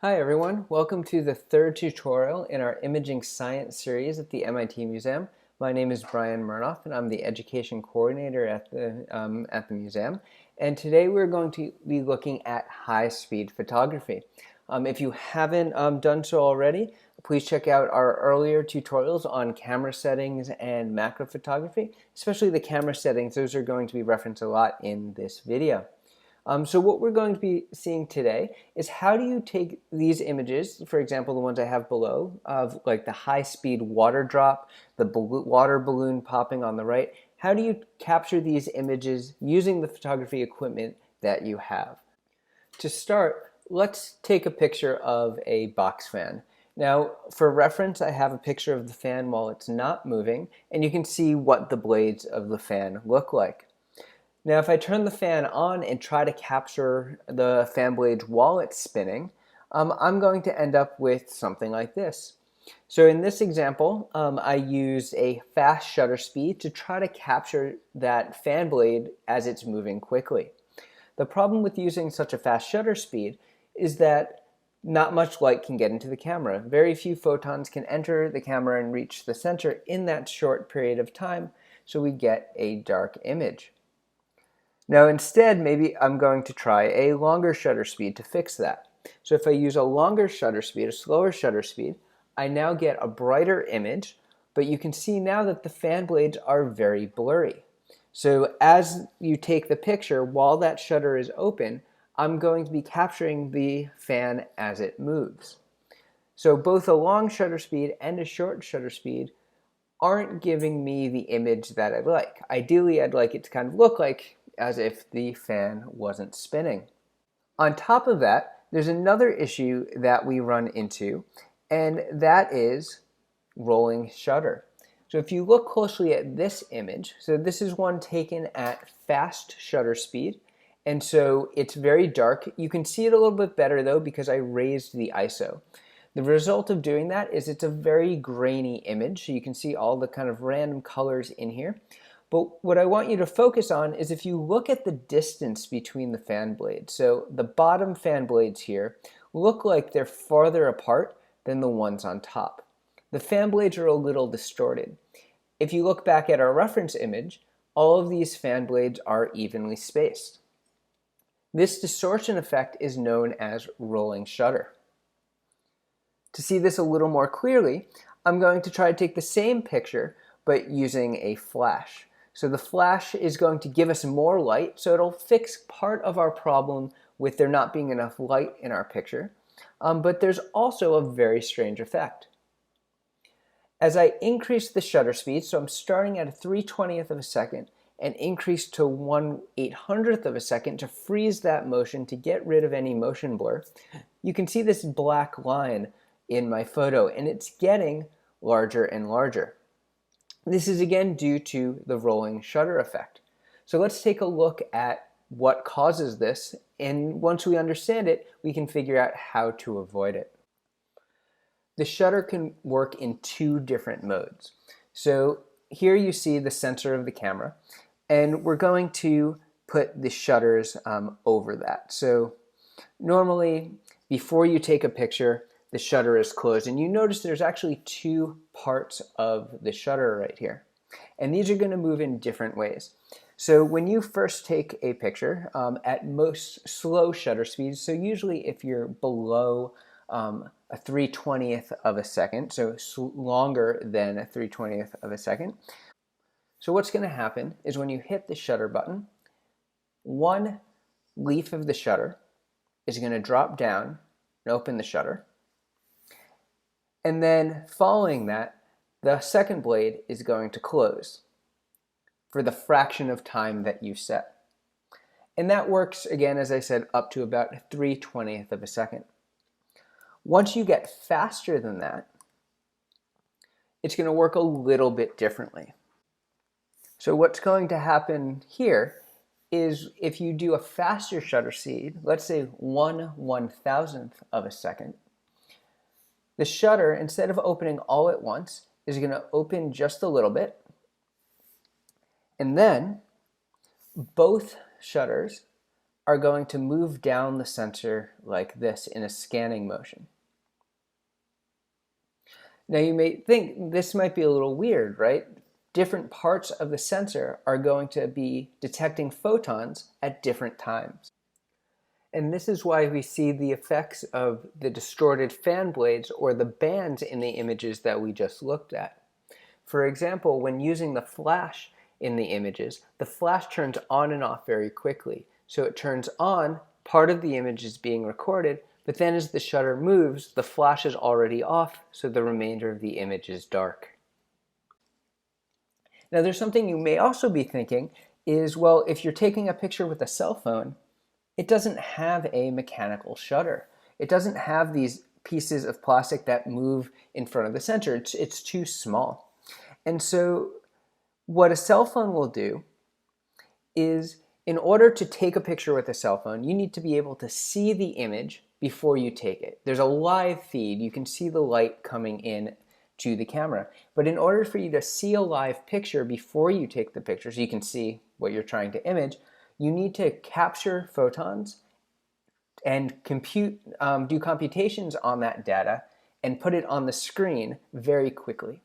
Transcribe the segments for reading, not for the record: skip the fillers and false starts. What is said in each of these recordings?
Hi everyone, welcome to the third tutorial in our imaging science series at the MIT Museum. My name is Brian Murnoff and I'm the education coordinator at the museum. And today we're going to be looking at high-speed photography. If you haven't done so already, please check out our earlier tutorials on camera settings and macro photography, especially the camera settings. Those are going to be referenced a lot in this video. So what we're going to be seeing today is how do you take these images, for example, the ones I have below, of like the high-speed water drop, the water balloon popping on the right, how do you capture these images using the photography equipment that you have? To start, let's take a picture of a box fan. Now, for reference, I have a picture of the fan while it's not moving, and you can see what the blades of the fan look like. Now, if I turn the fan on and try to capture the fan blades while it's spinning, I'm going to end up with something like this. So in this example, I used a fast shutter speed to try to capture that fan blade as it's moving quickly. The problem with using such a fast shutter speed is that not much light can get into the camera. Very few photons can enter the camera and reach the center in that short period of time, so we get a dark image. Now instead, maybe I'm going to try a longer shutter speed to fix that. So if I use a longer shutter speed, a slower shutter speed, I now get a brighter image, but you can see now that the fan blades are very blurry. So as you take the picture, while that shutter is open, I'm going to be capturing the fan as it moves. So both a long shutter speed and a short shutter speed aren't giving me the image that I'd like. Ideally, I'd like it to kind of look like as if the fan wasn't spinning. On top of that, there's another issue that we run into, and that is rolling shutter. So if you look closely at this image, so this is one taken at fast shutter speed, and so it's very dark. You can see it a little bit better though because I raised the ISO. The result of doing that is it's a very grainy image, so you can see all the kind of random colors in here. But what I want you to focus on is if you look at the distance between the fan blades. So the bottom fan blades here look like they're farther apart than the ones on top. The fan blades are a little distorted. If you look back at our reference image, all of these fan blades are evenly spaced. This distortion effect is known as rolling shutter. To see this a little more clearly, I'm going to try to take the same picture but using a flash. So the flash is going to give us more light, so it'll fix part of our problem with there not being enough light in our picture. But there's also a very strange effect. As I increase the shutter speed, so I'm starting at a 3/20th of a second and increase to 1/800th of a second to freeze that motion to get rid of any motion blur, you can see this black line in my photo, and it's getting larger and larger. This is again due to the rolling shutter effect. So let's take a look at what causes this, and once we understand it, we can figure out how to avoid it. The shutter can work in two different modes. So here you see the sensor of the camera, and we're going to put the shutters over that. So normally, before you take a picture, the shutter is closed, and you notice there's actually two parts of the shutter right here, and these are going to move in different ways. So when you first take a picture at most slow shutter speeds, so usually if you're below a 3/20th of a second, so longer than a 3/20th of a second, so what's going to happen is when you hit the shutter button, one leaf of the shutter is going to drop down and open the shutter. And then following that, the second blade is going to close for the fraction of time that you set. And that works, again, as I said, up to about 3/20th of a second. Once you get faster than that, it's going to work a little bit differently. So what's going to happen here is if you do a faster shutter speed, let's say 1/1000th of a second, the shutter, instead of opening all at once, is going to open just a little bit, and then both shutters are going to move down the sensor like this in a scanning motion. Now you may think this might be a little weird, right? Different parts of the sensor are going to be detecting photons at different times. And this is why we see the effects of the distorted fan blades or the bands in the images that we just looked at. For example, when using the flash in the images, the flash turns on and off very quickly. So it turns on, part of the image is being recorded, but then as the shutter moves, the flash is already off, so the remainder of the image is dark. Now there's something you may also be thinking is, well, if you're taking a picture with a cell phone, it doesn't have a mechanical shutter. It doesn't have these pieces of plastic that move in front of the sensor. It's too small. And so what a cell phone will do is, in order to take a picture with a cell phone, you need to be able to see the image before you take it. There's a live feed. You can see the light coming in to the camera. But in order for you to see a live picture before you take the picture, so you can see what you're trying to image, you need to capture photons and do computations on that data and put it on the screen very quickly.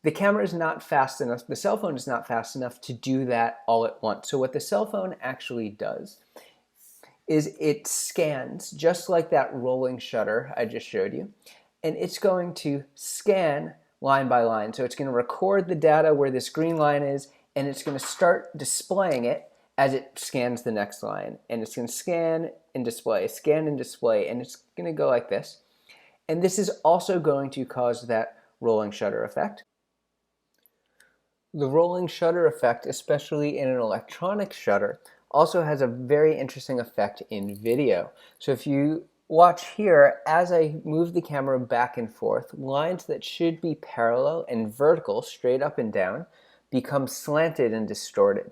The camera is not fast enough, the cell phone is not fast enough to do that all at once. So what the cell phone actually does is it scans, just like that rolling shutter I just showed you, and it's going to scan line by line. So it's going to record the data where this green line is, and it's going to start displaying it as it scans the next line. And it's going to scan and display, and it's going to go like this. And this is also going to cause that rolling shutter effect. The rolling shutter effect, especially in an electronic shutter, also has a very interesting effect in video. So if you watch here, as I move the camera back and forth, lines that should be parallel and vertical, straight up and down, become slanted and distorted.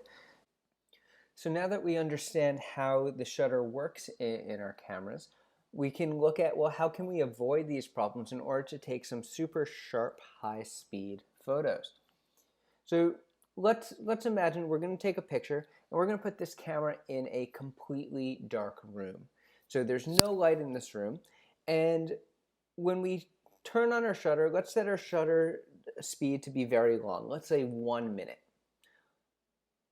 So now that we understand how the shutter works in our cameras, we can look at, well, how can we avoid these problems in order to take some super sharp, high-speed photos? So let's imagine we're going to take a picture and we're going to put this camera in a completely dark room. So there's no light in this room, and when we turn on our shutter, let's set our shutter speed to be very long, let's say 1 minute.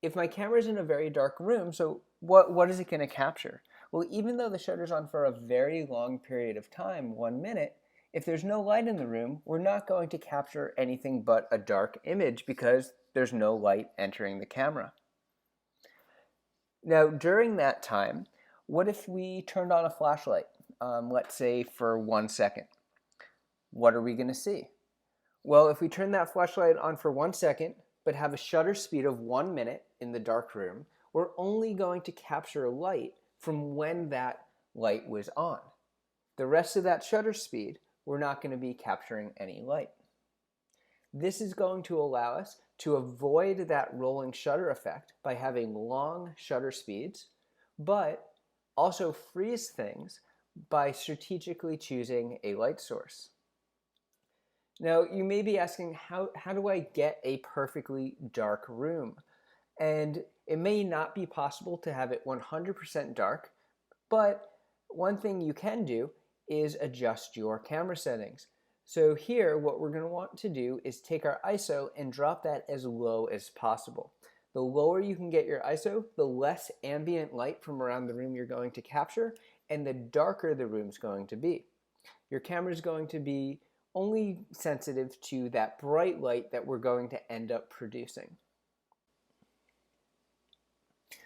If my camera is in a very dark room, so what is it going to capture? Well, even though the shutter's on for a very long period of time, 1 minute, if there's no light in the room, we're not going to capture anything but a dark image because there's no light entering the camera. Now, during that time, what if we turned on a flashlight, let's say for 1 second? What are we going to see? Well, if we turn that flashlight on for 1 second, but have a shutter speed of 1 minute in the dark room, we're only going to capture light from when that light was on. The rest of that shutter speed, we're not going to be capturing any light. This is going to allow us to avoid that rolling shutter effect by having long shutter speeds, but also freeze things by strategically choosing a light source. Now, you may be asking, how do I get a perfectly dark room? And it may not be possible to have it 100% dark, but one thing you can do is adjust your camera settings. So here, what we're going to want to do is take our ISO and drop that as low as possible. The lower you can get your ISO, the less ambient light from around the room you're going to capture, and the darker the room's going to be. Your camera is going to be only sensitive to that bright light that we're going to end up producing.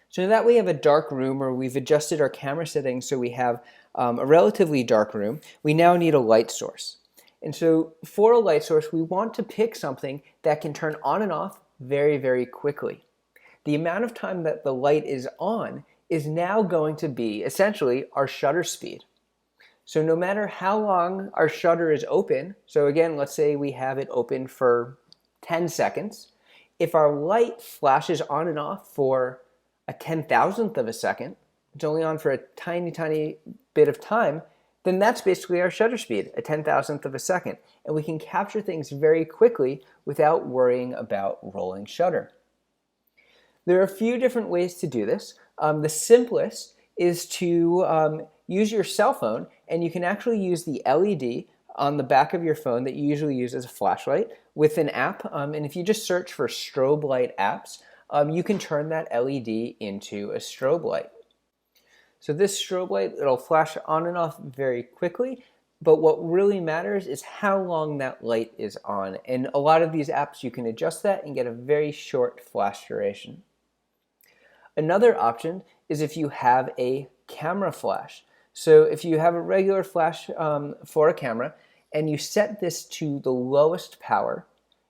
So now that we have a dark room, or we've adjusted our camera settings so we have a relatively dark room, we now need a light source. And so for a light source, we want to pick something that can turn on and off very, very quickly. The amount of time that the light is on is now going to be essentially our shutter speed. So no matter how long our shutter is open, so again, let's say we have it open for 10 seconds, if our light flashes on and off for a 10,000th of a second, it's only on for a tiny, tiny bit of time, then that's basically our shutter speed, a 10,000th of a second. And we can capture things very quickly without worrying about rolling shutter. There are a few different ways to do this. The simplest is to use your cell phone, and you can actually use the LED on the back of your phone that you usually use as a flashlight with an app. And if you just search for strobe light apps, you can turn that LED into a strobe light. So this strobe light, it'll flash on and off very quickly, but what really matters is how long that light is on. And a lot of these apps, you can adjust that and get a very short flash duration. Another option is if you have a camera flash. So if you have a regular flash for a camera and you set this to the lowest power,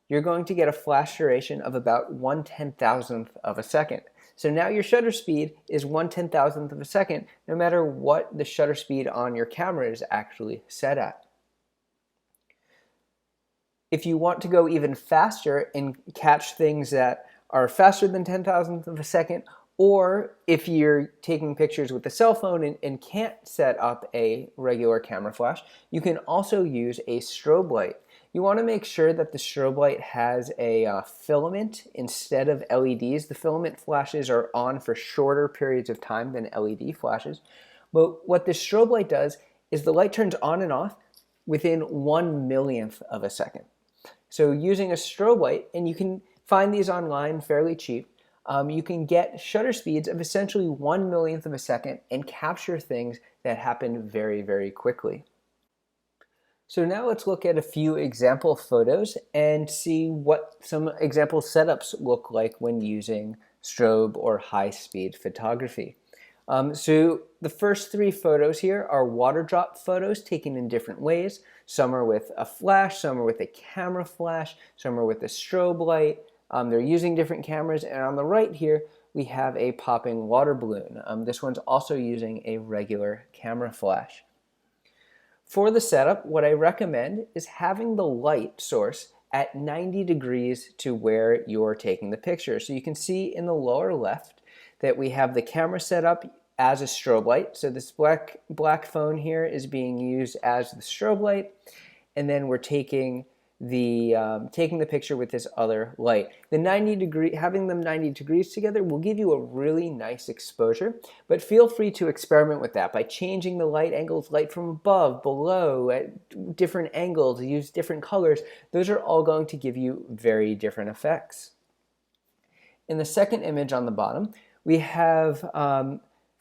you're going to get a flash duration of about 1/10,000th of a second. So now your shutter speed is 1/10,000th of a second, no matter what the shutter speed on your camera is actually set at. If you want to go even faster and catch things that are faster than 10,000th of a second, or if you're taking pictures with a cell phone and can't set up a regular camera flash, you can also use a strobe light. You want to make sure that the strobe light has a filament instead of LEDs. The filament flashes are on for shorter periods of time than LED flashes. But what the strobe light does is the light turns on and off within 1/1,000,000th of a second. So using a strobe light, and you can find these online fairly cheap, you can get shutter speeds of essentially 1/1,000,000th of a second and capture things that happen very, very quickly. So now let's look at a few example photos and see what some example setups look like when using strobe or high-speed photography. So the first three photos here are water drop photos taken in different ways. Some are with a flash, some are with a camera flash, some are with a strobe light. They're using different cameras, and on the right here we have a popping water balloon. This one's also using a regular camera flash. For the setup, what I recommend is having the light source at 90 degrees to where you're taking the picture. So you can see in the lower left that we have the camera set up as a strobe light. So this black phone here is being used as the strobe light, and then we're taking the picture with this other light. Having them 90 degrees together will give you a really nice exposure, but feel free to experiment with that by changing the light angles, light from above, below, at different angles, use different colors. Those are all going to give you very different effects. In the second image on the bottom, we have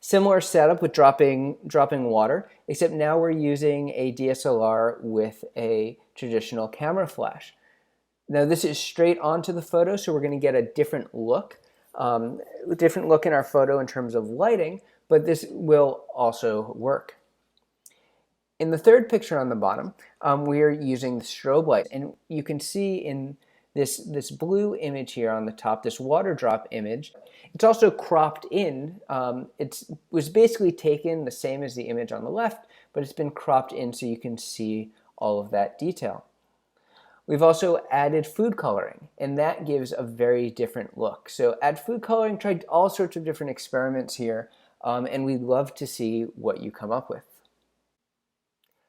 similar setup with dropping water, except now we're using a DSLR with a traditional camera flash. Now this is straight onto the photo, so we're going to get a different look in our photo in terms of lighting, but this will also work. In the third picture on the bottom, we are using the strobe light, and you can see in this blue image here on the top, this water drop image, it's also cropped in. It was basically taken the same as the image on the left, but it's been cropped in so you can see all of that detail. We've also added food coloring, and that gives a very different look. So add food coloring, tried all sorts of different experiments here, and we'd love to see what you come up with.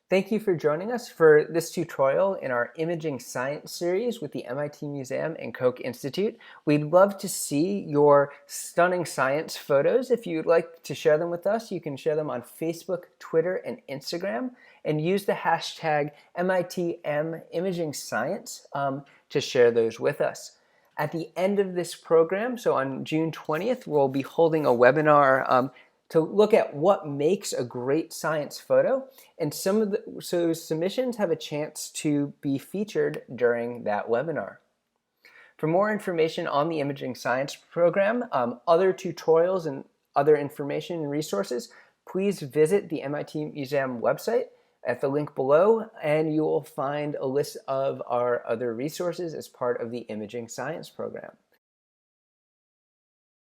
Thank you for joining us for this tutorial in our Imaging Science series with the MIT Museum and Koch Institute. We'd love to see your stunning science photos. If you'd like to share them with us, you can share them on Facebook, Twitter, and Instagram, and use the hashtag MITMImagingScience to share those with us. At the end of this program, so on June 20th, we'll be holding a webinar to look at what makes a great science photo, and so submissions have a chance to be featured during that webinar. For more information on the Imaging Science program, other tutorials and other information and resources, please visit the MIT Museum website at the link below, and you will find a list of our other resources as part of the Imaging Science program.